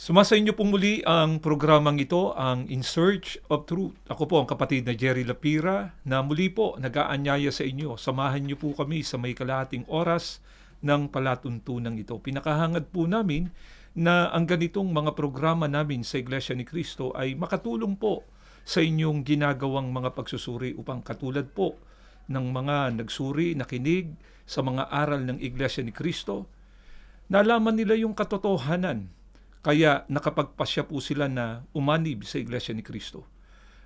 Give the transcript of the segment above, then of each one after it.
Sumasa inyo pong muli ang programang ito, ang In Search of Truth. Ako po ang kapatid na Jerry Lapira na muli po nag-aanyaya sa inyo. Samahan niyo po kami sa may kalahating oras ng palatuntunan ito. Pinakahangad po namin na ang ganitong mga programa namin sa Iglesia ni Cristo ay makatulong po sa inyong ginagawang mga pagsusuri upang katulad po ng mga nagsuri, nakinig sa mga aral ng Iglesia ni Cristo, nalaman nila yung katotohanan. Kaya nakapagpasya po sila na umanib sa Iglesia ni Cristo.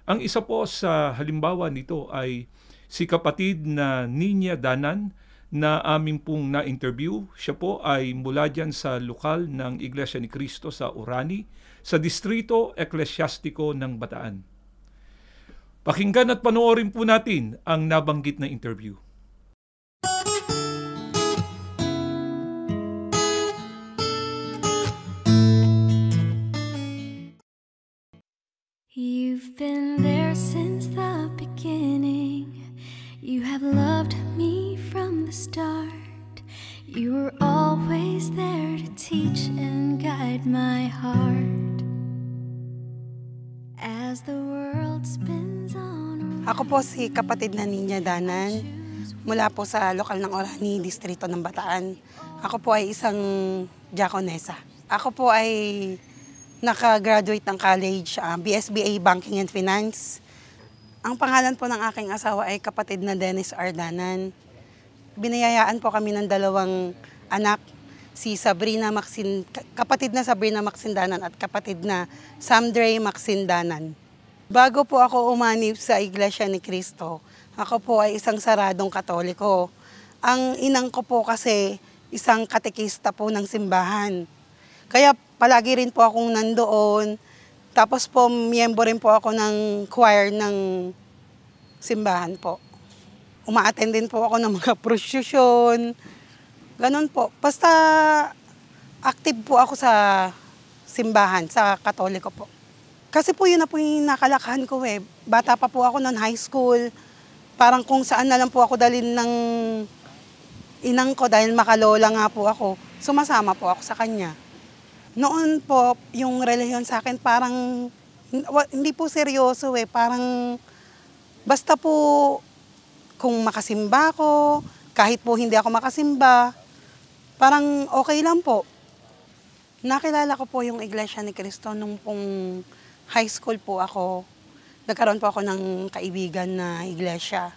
Ang isa po sa halimbawa nito ay si kapatid na Ninya Danan na amin pong na-interview. Siya po ay mula dyan sa lokal ng Iglesia ni Cristo sa Orani, sa Distrito Eklesyastiko ng Bataan. Pakinggan at panoorin po natin ang nabanggit na interview. You've been there since the beginning. You have loved me from the start. You were always there to teach and guide my heart. As the world spins on. Ako po si kapatid na Ninya Danan, mula po sa lokal ng Orani, Distrito ng Bataan. Ako po ay isang diakonesa. Ako po ay naka-graduate ng college, BSBA Banking and Finance. Ang pangalan po ng aking asawa ay kapatid na Dennis R. Danan. Binayayaan po kami ng dalawang anak, si Sabrina Maxine, kapatid na Sabrina Maxine Danan at kapatid na Samdre Maxine Danan. Bago po ako umanib sa Iglesia ni Cristo, ako po ay isang saradong Katoliko. Ang inang ko po kasi isang katekista po ng simbahan. Kaya palagi rin po akong nandoon. Tapos po, miyembro rin po ako ng choir ng simbahan po. Uma-attend din po ako ng mga prosesyon. Ganun po. Basta active po ako sa simbahan, sa Katoliko po. Kasi po yun na po yung nakalakahan ko eh. Bata pa po ako noon, high school. Parang kung saan na lang po ako dalhin ng inang ko dahil makalola nga po ako. Sumasama po ako sa kanya. Noon po, yung relihiyon sa akin parang hindi po seryoso eh. Parang basta po kung makasimba ako, kahit po hindi ako makasimba, parang okay lang po. Nakilala ko po yung Iglesia ni Cristo nung pong high school po ako. Nagkaroon po ako ng kaibigan na iglesia.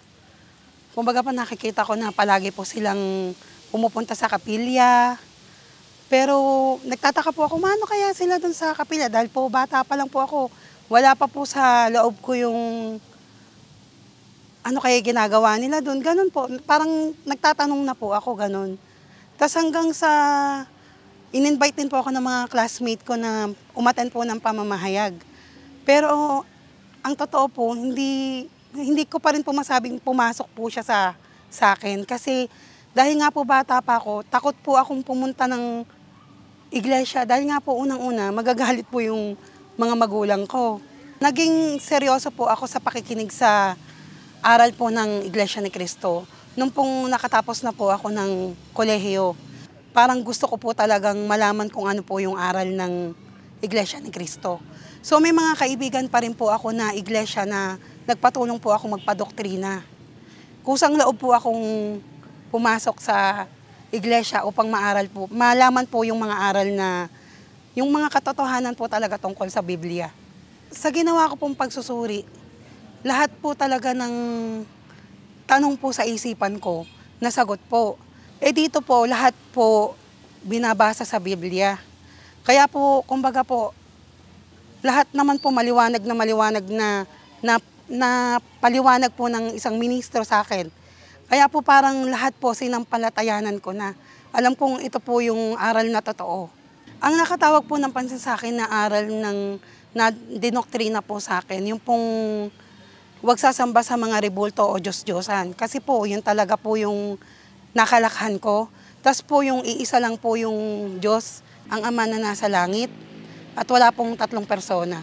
Kumbaga pa nakikita ko na palagi po silang pumupunta sa kapilya. Pero nagtataka po ako, mano kaya sila dun sa kapilya? Dahil po bata pa lang po ako. Wala pa po sa loob ko yung ano kaya ginagawa nila dun. Ganun po, parang nagtatanong na po ako, ganun. Tapos hanggang sa in-invite din po ako ng mga classmate ko na umattend po ng pamamahayag. Pero ang totoo po, hindi ko pa rin po masabing pumasok po siya sa akin. Kasi dahil nga po bata pa ako, takot po akong pumunta ng iglesia. Dahil nga po unang-una, magagalit po yung mga magulang ko. Naging seryoso po ako sa pakikinig sa aral po ng Iglesia ni Cristo. Nung pong nakatapos na po ako ng kolehiyo, parang gusto ko po talagang malaman kung ano po yung aral ng Iglesia ni Cristo. So may mga kaibigan pa rin po ako na iglesia na nagpatulong po ako magpadoktrina. Kusang loob po akong pumasok sa iglesia upang malaman po yung mga aral na, yung mga katotohanan po talaga tungkol sa Biblia. Sa ginawa ko pong pagsusuri, lahat po talaga ng tanong po sa isipan ko, nasagot po. Dito po, lahat po binabasa sa Biblia. Kaya po, kumbaga po, lahat naman po maliwanag na paliwanag po ng isang ministro sa akin. Kaya po parang lahat po sinampalatayanan ko na alam kong ito po yung aral na totoo. Ang nakatawag po ng pansin sa akin na aral na dinoktrina po sa akin, yung pong huwag sasamba sa mga rebulto o Diyos-Diyosan. Kasi po, yun talaga po yung nakalakhan ko. Tapos po yung iisa lang po yung Diyos, ang Ama na nasa langit. At wala pong tatlong persona.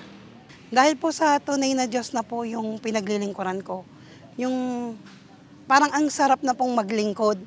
Dahil po sa tunay na Diyos na po yung pinaglilingkuran ko. Yung parang ang sarap na pong maglingkod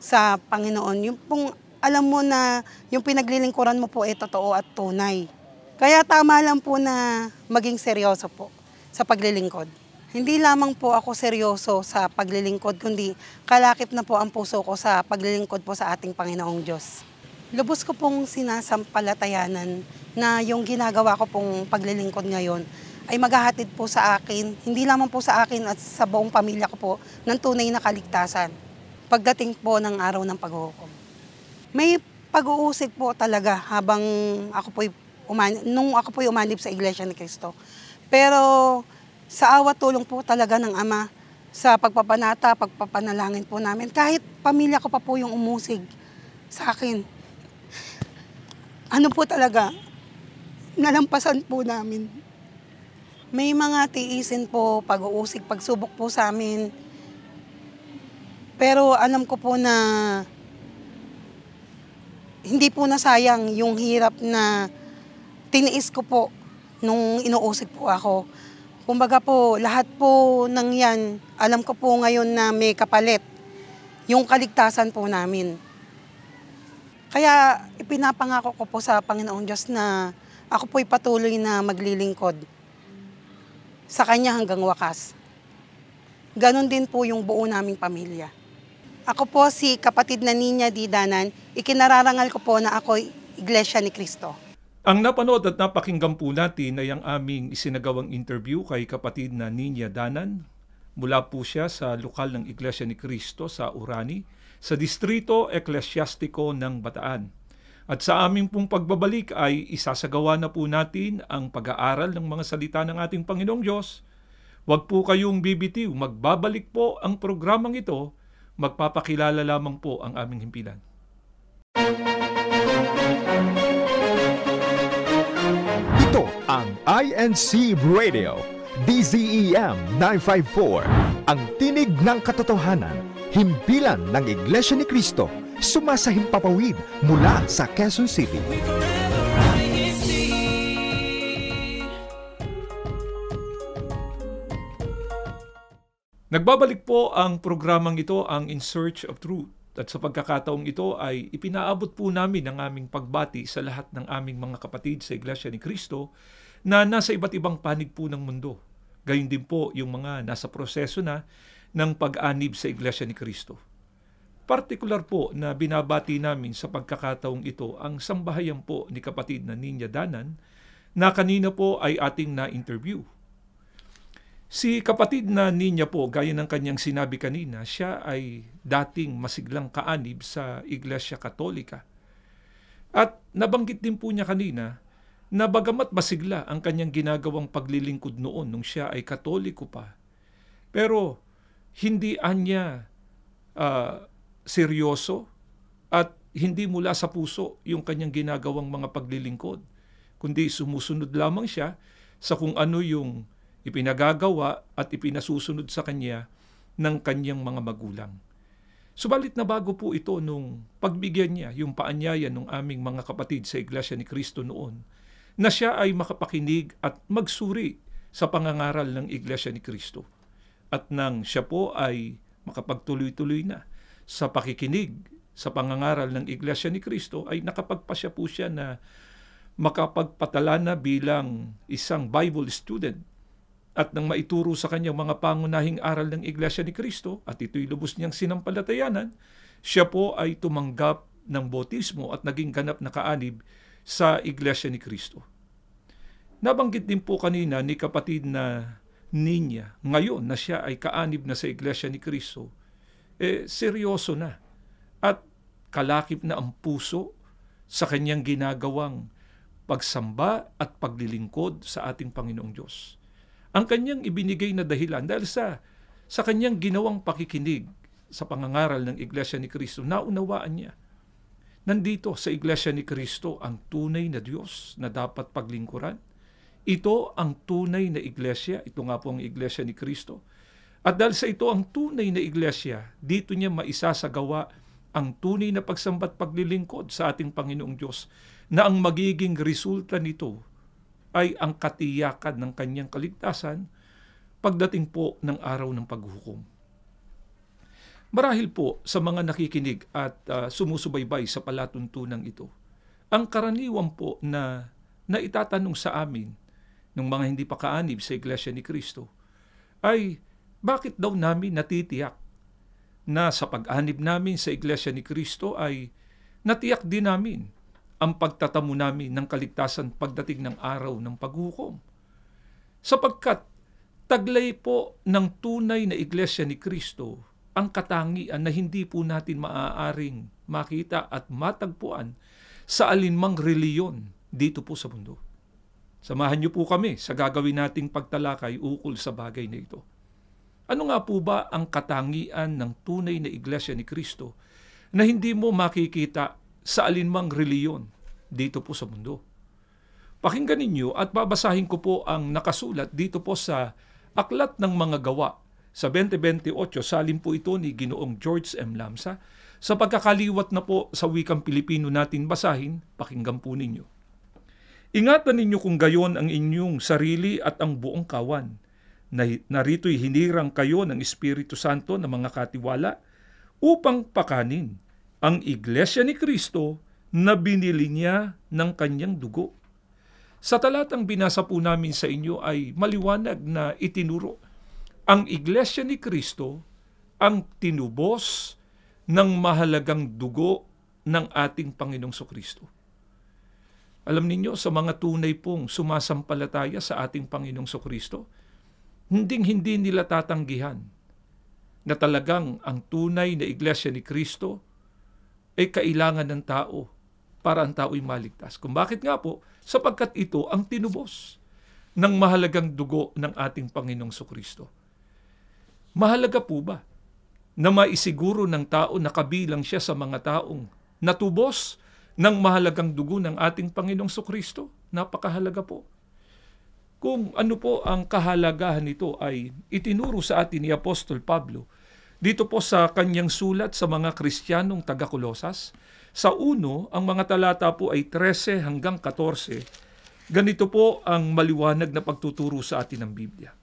sa Panginoon. Yung pong alam mo na yung pinaglilingkuran mo po ay totoo at tunay. Kaya tama lang po na maging seryoso po sa paglilingkod. Hindi lamang po ako seryoso sa paglilingkod, kundi kalakip na po ang puso ko sa paglilingkod po sa ating Panginoong Diyos. Lubos ko pong sinasampalatayanan na yung ginagawa ko pong paglilingkod ngayon ay maghahatid po sa akin, hindi lamang po sa akin at sa buong pamilya ko po, ng tunay na kaligtasan pagdating po ng araw ng paghuhukom. May pag-uusig po talaga habang ako po'y nung ako po'y umanib sa Iglesia ni Cristo. Pero sa awa tulong po talaga ng Ama, sa pagpapanata, pagpapanalangin po namin, kahit pamilya ko pa po yung umusig sa akin, ano po talaga, nalampasan po namin. May mga tiisin po, pag-uusig, pagsubok po sa amin. Pero alam ko po na hindi po nasayang yung hirap na tiniis ko po nung inuusig po ako. Kumbaga po, lahat po ng yan, alam ko po ngayon na may kapalit, yung kaligtasan po namin. Kaya ipinapangako ko po sa Panginoong Diyos na ako po'y patuloy na maglilingkod sa Kanya hanggang wakas. Ganon din po yung buo naming pamilya. Ako po si kapatid na Ninya D. Danan, ikinararangal ko po na ako'y Iglesia ni Cristo. Ang napanood at napakinggan po natin ay ang aming isinagawang interview kay kapatid na Ninya Danan. Mula po siya sa lokal ng Iglesia ni Cristo sa Orani, sa Distrito Eklesyastiko ng Bataan. At sa aming pong pagbabalik ay isasagawa na po natin ang pag-aaral ng mga salita ng ating Panginoong Diyos. Huwag po kayong bibitiw, magbabalik po ang programang ito, magpapakilala lamang po ang aming himpilan. Ito ang INC Radio, DZEM 954, ang tinig ng katotohanan, himpilan ng Iglesia ni Cristo, sumasahimpapawid mula sa Quezon City. Nagbabalik po ang programang ito, ang In Search of Truth. At sa pagkakataong ito ay ipinaabot po namin ang aming pagbati sa lahat ng aming mga kapatid sa Iglesia ni Cristo na nasa iba't ibang panig po ng mundo. Gayun din po yung mga nasa proseso na ng pag-anib sa Iglesia ni Cristo. Partikular po na binabati namin sa pagkakataong ito ang sambahayan po ni kapatid na Ninya Danan na kanina po ay ating na-interview. Si kapatid na Ninya po, gaya ng kanyang sinabi kanina, siya ay dating masiglang kaanib sa Iglesia Katolika. At nabanggit din po niya kanina na bagamat masigla ang kanyang ginagawang paglilingkod noon nung siya ay Katoliko pa, pero hindi anya seryoso at hindi mula sa puso yung kanyang ginagawang mga paglilingkod, kundi sumusunod lamang siya sa kung ano yung ipinagagawa at ipinasusunod sa kanya ng kanyang mga magulang. Subalit na bago po ito nung pagbigyan niya yung paanyaya ng aming mga kapatid sa Iglesia ni Cristo noon, na siya ay makapakinig at magsuri sa pangangaral ng Iglesia ni Cristo. At nang siya po ay makapagtuloy-tuloy na sa pakikinig sa pangangaral ng Iglesia ni Cristo, ay nakapagpasya po siya na makapagpatala na bilang isang Bible student. At nang maituro sa kanyang mga pangunahing aral ng Iglesia ni Cristo, at ito'y lubos niyang sinampalatayanan, siya po ay tumanggap ng bautismo at naging ganap na kaanib sa Iglesia ni Cristo. Nabanggit din po kanina ni kapatid na Ninya, ngayon na siya ay kaanib na sa Iglesia ni Cristo, seryoso na at kalakip na ang puso sa kanyang ginagawang pagsamba at paglilingkod sa ating Panginoong Diyos. Ang kanyang ibinigay na dahilan dahil sa kanyang ginawang pakikinig sa pangangaral ng Iglesia ni Cristo, naunawaan niya. Nandito sa Iglesia ni Cristo ang tunay na Diyos na dapat paglingkuran. Ito ang tunay na Iglesia, ito nga po ang Iglesia ni Cristo. At dahil sa ito ang tunay na Iglesia, dito niya maisasagawa ang tunay na pagsambat paglilingkod sa ating Panginoong Diyos, na ang magiging resulta nito ay ang katiyakan ng kanyang kaligtasan pagdating po ng araw ng paghuhukom. Marahil po sa mga nakikinig at sumusubaybay sa palatuntunan ito, ang karaniwan po na na itatanong sa amin ng mga hindi pa kaanib sa Iglesia ni Cristo ay bakit daw namin natitiyak na sa pag-anib namin sa Iglesia ni Cristo ay natiyak din namin ang pagtatamo namin ng kaligtasan pagdating ng araw ng paghukom. Sapagkat taglay po ng tunay na Iglesia ni Cristo ang katangian na hindi po natin maaaring makita at matagpuan sa alinmang reliyon dito po sa mundo. Samahan niyo po kami sa gagawin nating pagtalakay ukol sa bagay na ito. Ano nga po ba ang katangian ng tunay na Iglesia ni Cristo na hindi mo makikita sa alinmang reliyon dito po sa mundo? Pakinggan ninyo at babasahin ko po ang nakasulat dito po sa Aklat ng Mga Gawa sa 2028. Salin po ito ni Ginoong George M. Lamsa. Sa pagkakaliwat na po sa wikang Pilipino natin basahin, pakinggan po ninyo. Ingatan ninyo kung gayon ang inyong sarili at ang buong kawan. Narito'y hinirang kayo ng Espiritu Santo na mga katiwala upang pakanin ang Iglesia ni Cristo na binili niya ng kanyang dugo. Sa talatang binasa po namin sa inyo ay maliwanag na itinuro ang Iglesia ni Cristo ang tinubos ng mahalagang dugo ng ating Panginoong Kristo. Alam ninyo, sa mga tunay pong sumasampalataya sa ating Panginoong Kristo, hindi nila tatanggihan na talagang ang tunay na Iglesia ni Cristo ay kailangan ng tao para ang tao'y maligtas. Kung bakit nga po? Sapagkat ito ang tinubos ng mahalagang dugo ng ating Panginoong Kristo. Mahalaga po ba na maisiguro ng tao na kabilang siya sa mga taong natubos ng mahalagang dugo ng ating Panginoong Kristo? Napakahalaga po. Kung ano po ang kahalagahan nito ay itinuro sa atin ni Apostol Pablo dito po sa kanyang sulat sa mga Kristiyanong taga-Kolosas. Sa 1, ang mga talata po ay 13 hanggang 14. Ganito po ang maliwanag na pagtuturo sa atin ng Biblia.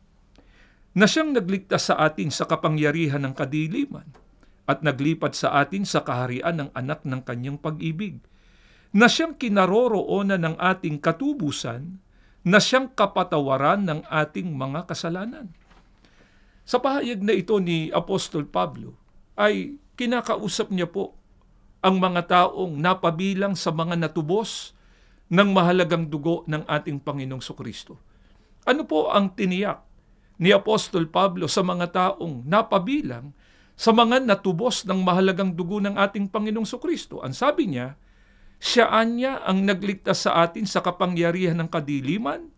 Na siyang nagligtas sa atin sa kapangyarihan ng kadiliman at naglipat sa atin sa kaharian ng anak ng kanyang pag-ibig. Na siyang kinaroroonan ng ating katubusan, na siyang kapatawaran ng ating mga kasalanan. Sa pahayag na ito ni Apostol Pablo, ay kinakausap niya po ang mga taong napabilang sa mga natubos ng mahalagang dugo ng ating Panginoong Kristo. Ano po ang tiniyak ni Apostol Pablo sa mga taong napabilang sa mga natubos ng mahalagang dugo ng ating Panginoong Kristo? Ang sabi niya, siyaan niya ang nagligtas sa atin sa kapangyarihan ng kadiliman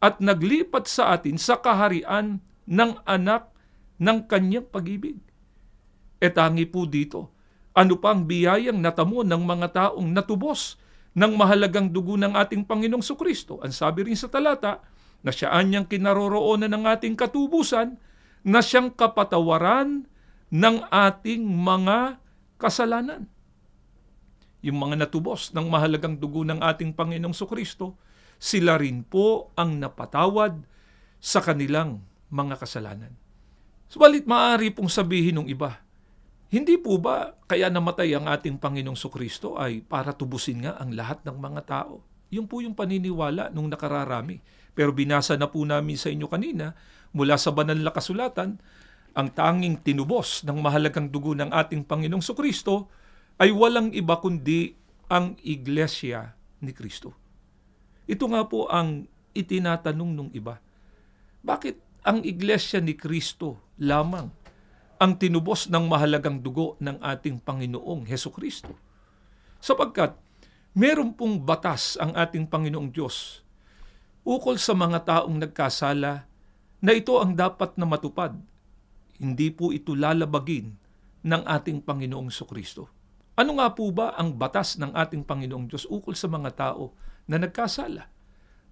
at naglipat sa atin sa kaharian ng anak ng kanyang pag-ibig. E tangi po dito, ano pang biyayang natamo ng mga taong natubos ng mahalagang dugo ng ating Panginoong Kristo? Ang sabi rin sa talata, na siyaan niyang kinaroroonan ng ating katubusan, na siyang kapatawaran ng ating mga kasalanan. Yung mga natubos ng mahalagang dugo ng ating Panginoong Kristo, sila rin po ang napatawad sa kanilang mga kasalanan. Subalit maaari pong sabihin ng iba, hindi po ba kaya namatay ang ating Panginoong Kristo ay para tubusin nga ang lahat ng mga tao? Yung po yung paniniwala nung nakararami. Pero binasa na po namin sa inyo kanina, mula sa banal na kasulatan, ang tanging tinubos ng mahalagang dugo ng ating Panginoong Kristo ay walang iba kundi ang Iglesia ni Cristo. Ito nga po ang itinatanong nung iba. Bakit ang Iglesia ni Cristo lamang ang tinubos ng mahalagang dugo ng ating Panginoong Hesukristo? Sapagkat meron pong batas ang ating Panginoong Diyos ukol sa mga taong nagkasala na ito ang dapat na matupad. Hindi po ito lalabagin ng ating Panginoong Hesukristo. Ano nga po ba ang batas ng ating Panginoong Diyos ukol sa mga tao na nagkasala?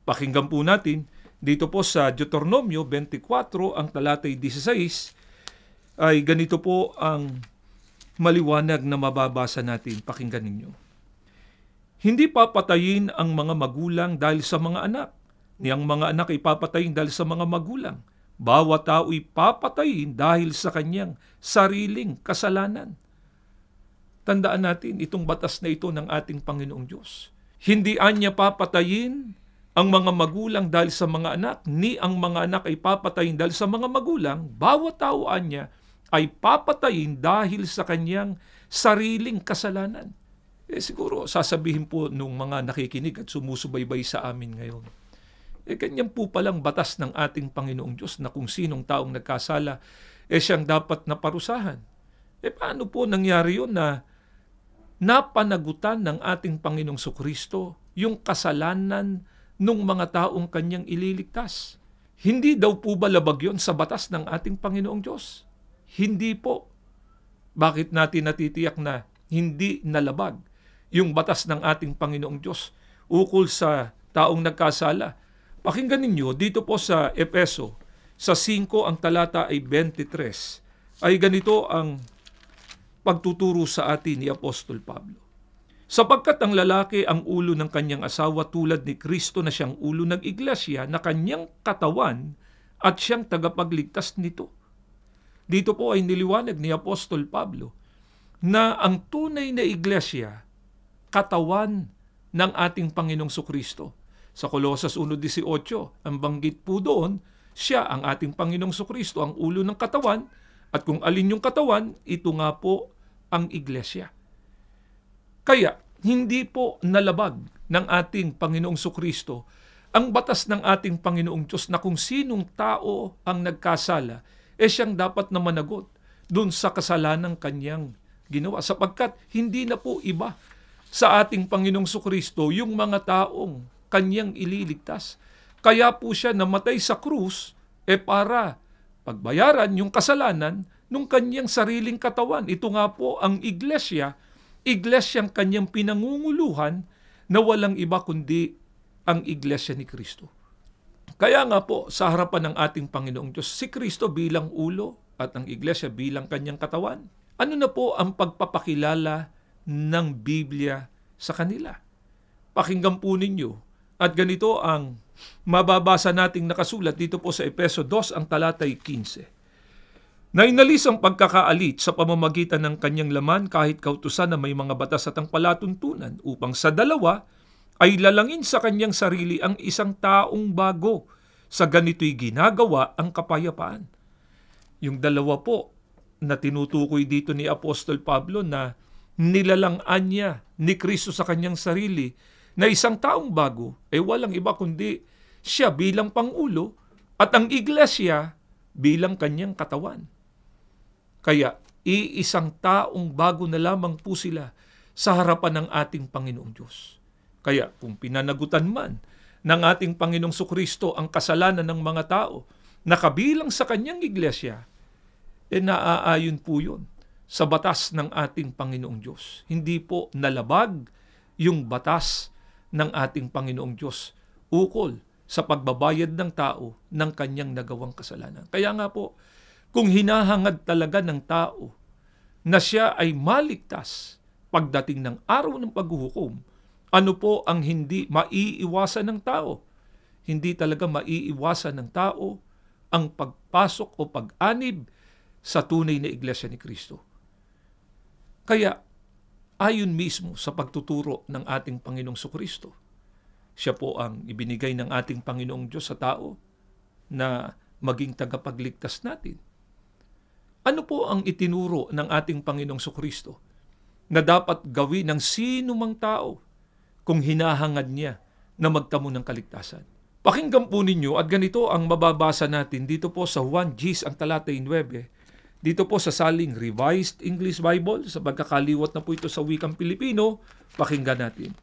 Pakinggan po natin dito po sa Deuteronomio 24, ang talatay 16, ay ganito po ang maliwanag na mababasa natin. Pakinggan ninyo. Hindi papatayin ang mga magulang dahil sa mga anak, ni ang mga anak ay papatayin dahil sa mga magulang. Bawat tao'y papatayin dahil sa kanyang sariling kasalanan. Tandaan natin itong batas na ito ng ating Panginoong Diyos. Hindi anya papatayin ang mga magulang dahil sa mga anak, ni ang mga anak ay papatayin dahil sa mga magulang, bawat tao niya ay papatayin dahil sa kanyang sariling kasalanan. Siguro sasabihin po nung mga nakikinig at sumusubaybay sa amin ngayon, ganyan po palang batas ng ating Panginoong Diyos na kung sinong taong nagkasala, siyang dapat na parusahan. Paano po nangyari yun na napanagutan ng ating Panginoong Sukristo yung kasalanan ng mga taong kanyang ililigtas? Hindi daw po ba labag yun sa batas ng ating Panginoong Diyos? Hindi po. Bakit natin natitiyak na hindi nalabag yung batas ng ating Panginoong Diyos ukol sa taong nagkasala? Pakinggan ninyo dito po sa Efeso, sa 5 ang talata ay 23, ay ganito ang pagtuturo sa atin ni Apostol Pablo. Sapagkat ang lalaki ang ulo ng kanyang asawa tulad ni Kristo na siyang ulo ng iglesia na kanyang katawan at siyang tagapagligtas nito. Dito po ay niliwanag ni Apostol Pablo na ang tunay na iglesia, katawan ng ating Panginoong Sukristo. Sa Colosas 1:18, ang banggit po doon, siya ang ating Panginoong Sukristo, ang ulo ng katawan, at kung alin yung katawan, ito nga po ang iglesia. Kaya, hindi po nalabag ng ating Panginoong Sukristo ang batas ng ating Panginoong Diyos na kung sinong tao ang nagkasala, siyang dapat na managot dun sa kasalanang kanyang ginawa. Sapagkat hindi na po iba sa ating Panginoong Sukristo yung mga taong kanyang ililigtas. Kaya po siya namatay sa krus para pagbayaran yung kasalanan ng kanyang sariling katawan. Ito nga po ang iglesyang kanyang pinangunguluhan na walang iba kundi ang iglesia ni Kristo. Kaya nga po sa harapan ng ating Panginoong Diyos, si Kristo bilang ulo at ang iglesia bilang kanyang katawan. Ano na po ang pagpapakilala ng Biblia sa kanila? Pakinggan po ninyo. At ganito ang mababasa nating nakasulat dito po sa Efeso 2 ang talatay 15. Na inalis ang pagkakaalit sa pamamagitan ng kanyang laman kahit kautusan na may mga batas at ang palatuntunan upang sa dalawa ay lalangin sa kanyang sarili ang isang taong bago. Sa ganito'y ginagawa ang kapayapaan. Yung dalawa po na tinutukoy dito ni Apostol Pablo na nilalangan niya ni Kristo sa kanyang sarili na isang taong bago, walang iba kundi siya bilang pangulo at ang iglesia bilang kanyang katawan. Kaya, iisang taong bago na lamang po sila sa harapan ng ating Panginoong Diyos. Kaya, kung pinanagutan man ng ating Panginoong Sukristo ang kasalanan ng mga tao na kabilang sa kanyang iglesia, naaayon po yun sa batas ng ating Panginoong Diyos. Hindi po nalabag yung batas ng ating Panginoong Diyos ukol sa pagbabayad ng tao ng kanyang nagawang kasalanan. Kaya nga po, kung hinahangad talaga ng tao na siya ay maligtas pagdating ng araw ng paghuhukom, ano po ang hindi maiiwasan ng tao? Hindi talaga maiiwasan ng tao ang pagpasok o pag-anib sa tunay na iglesia ni Kristo. Kaya, ayon mismo sa pagtuturo ng ating Panginoong Sukristo, siya po ang ibinigay ng ating Panginoong Diyos sa tao na maging tagapagligtas natin. Ano po ang itinuro ng ating Panginoong Sukristo na dapat gawin ng sino mang tao kung hinahangad niya na magtamo ng kaligtasan? Pakinggan po ninyo at ganito ang mababasa natin dito po sa 1 Gs ang talata 9, dito po sa saling Revised English Bible, sa pagkakaliwat na po ito sa wikang Pilipino, pakinggan natin.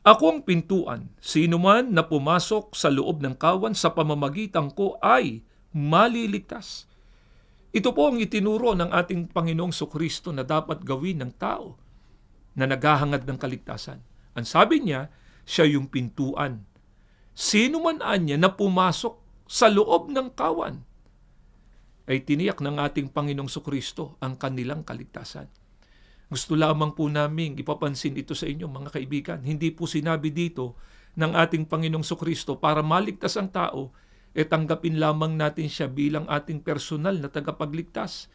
Ako ang pintuan, sino man na pumasok sa loob ng kawan sa pamamagitan ko ay maliligtas. Ito po ang itinuro ng ating Panginoong Sukristo na dapat gawin ng tao na naghahangad ng kaligtasan. Ang sabi niya, siya yung pintuan. Sino man anya na pumasok sa loob ng kawan, ay tiniyak ng ating Panginoong Sukristo ang kanilang kaligtasan. Gusto lamang po namin ipapansin ito sa inyo mga kaibigan. Hindi po sinabi dito ng ating Panginoong Sukristo para maligtas ang tao, tanggapin lamang natin siya bilang ating personal na tagapagligtas.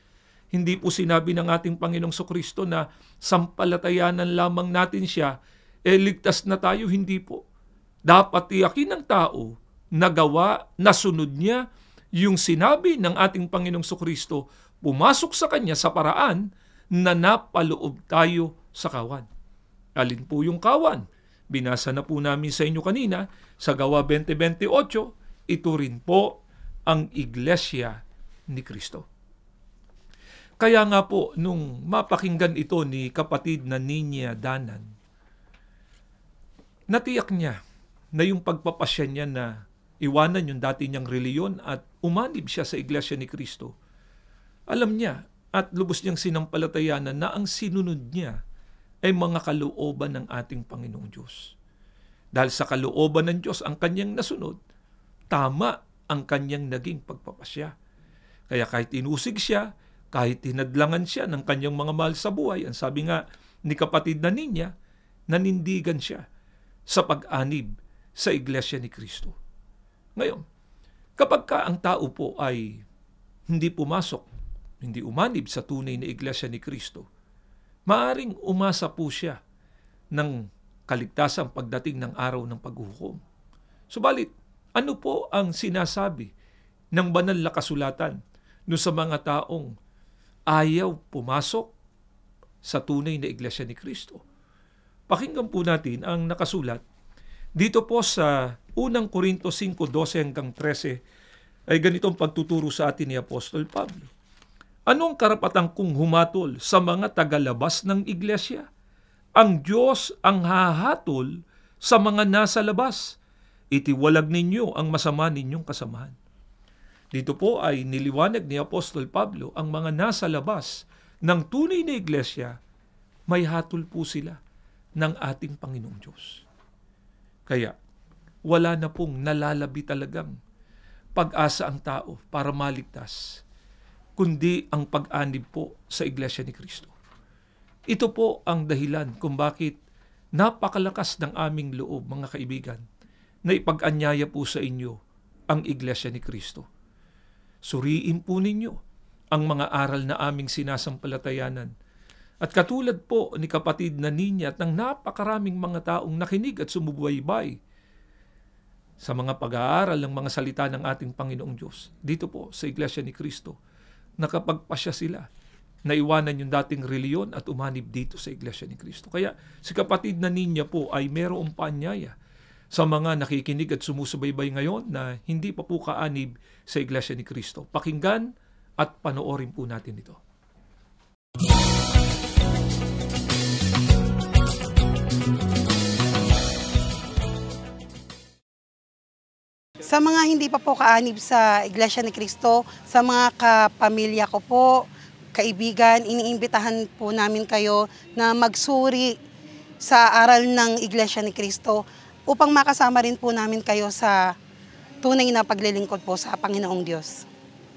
Hindi po sinabi ng ating Panginoong Sukristo na sampalatayanan lamang natin siya, ligtas na tayo. Hindi po. Dapat tiyakin ng tao na gawa, nasunod niya yung sinabi ng ating Panginoong Kristo, pumasok sa Kanya sa paraan na napaloob tayo sa kawan. Alin po yung kawan? Binasa na po namin sa inyo kanina sa Gawa 20:28, ito rin po ang Iglesia ni Kristo. Kaya nga po, nung mapakinggan ito ni kapatid na Niña Danan, natiyak niya na yung pagpapasya niya na iwanan yung dati niyang reliyon at umanib siya sa Iglesia ni Kristo. Alam niya at lubos niyang sinampalatayanan na ang sinunod niya ay mga kalooban ng ating Panginoong Diyos. Dahil sa kalooban ng Diyos ang kanyang nasunod, tama ang kanyang naging pagpapasya. Kaya kahit inusig siya, kahit tinadlangan siya ng kanyang mga mahal sa buhay, ang sabi nga ni kapatid na Ninya, nanindigan siya sa pag-anib sa Iglesia ni Kristo. Ngayon, kapag ka ang tao po ay hindi pumasok, hindi umanib sa tunay na Iglesia ni Kristo, maaring umasa po siya ng kaligtasan pagdating ng araw ng paghuhukom. Subalit, ano po ang sinasabi ng banal na kasulatan no sa mga taong ayaw pumasok sa tunay na Iglesia ni Kristo? Pakinggan po natin ang nakasulat dito po sa 1 Corinto 5:12 hanggang 13 ay ganitong pagtuturo sa atin ni Apostol Pablo. Anong karapatan kong humatol sa mga tagalabas ng iglesia? Ang Diyos ang hahatol sa mga nasa labas. Itiwalag ninyo ang masama ninyong kasamahan. Dito po ay niliwanag ni Apostol Pablo ang mga nasa labas ng tunay na iglesia, may hatol po sila ng ating Panginoong Diyos. Kaya, wala na pong nalalabi talagang pag-asa ang tao para maligtas, kundi ang pag-anib po sa Iglesia ni Kristo. Ito po ang dahilan kung bakit napakalakas ng aming loob, mga kaibigan, na ipag-anyaya po sa inyo ang Iglesia ni Kristo. Suriin po ninyo ang mga aral na aming sinasampalatayanan. At katulad po ni kapatid na Ninya at ng napakaraming mga taong nakinig at sumubaybay sa mga pag-aaral ng mga salita ng ating Panginoong Diyos, dito po sa Iglesia ni Kristo, nakapagpasya sila na iwanan yung dating reliyon at umanib dito sa Iglesia ni Kristo. Kaya si kapatid na Ninya po ay mayroong paanyaya sa mga nakikinig at sumusubaybay ngayon na hindi pa po kaanib sa Iglesia ni Kristo. Pakinggan at panoorin po natin ito. Sa mga hindi pa po kaanib sa Iglesia ni Cristo, sa mga kapamilya ko po, kaibigan, iniimbitahan po namin kayo na magsuri sa aral ng Iglesia ni Cristo upang makasama rin po namin kayo sa tunay na paglilingkod po sa Panginoong Diyos.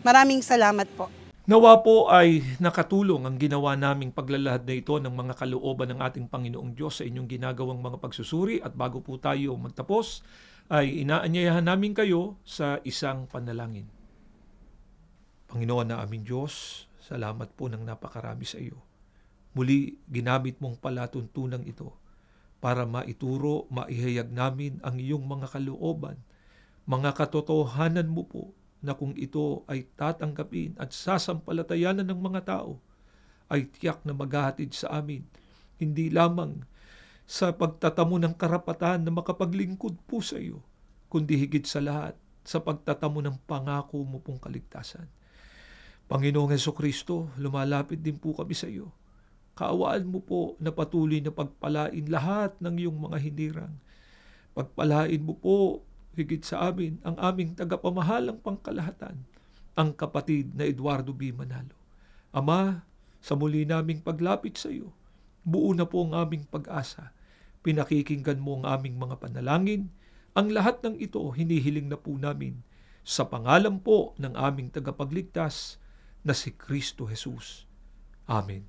Maraming salamat po. Nawa po ay nakatulong ang ginawa naming paglalahad na ito ng mga kalooban ng ating Panginoong Diyos sa inyong ginagawang mga pagsusuri. At bago po tayo magtapos, ay inaanyayahan namin kayo sa isang panalangin. Panginoon na aming Diyos, salamat po ng napakarami sa iyo. Muli, ginamit mong palatuntunan ito para maituro, maihayag namin ang iyong mga kalooban, mga katotohanan mo po na kung ito ay tatanggapin at sasampalatayanan ng mga tao, ay tiyak na maghahatid sa amin, hindi lamang sa pagtatamo ng karapatan na makapaglingkod po sa iyo, kundi higit sa lahat sa pagtatamo ng pangako mo pong kaligtasan. Panginoong Hesukristo, lumalapit din po kami sa iyo. Kaawaan mo po na patuloy na pagpalain lahat ng iyong mga hinirang. Pagpalain mo po higit sa amin ang aming tagapamahalang pangkalahatan, ang kapatid na Eduardo B. Manalo. Ama, sa muli naming paglapit sa iyo, buo na po ang aming pag-asa. Pinakikinggan mo ang aming mga panalangin. Ang lahat ng ito hinihiling na po namin sa pangalan po ng aming tagapagligtas na si Kristo Jesus. Amen.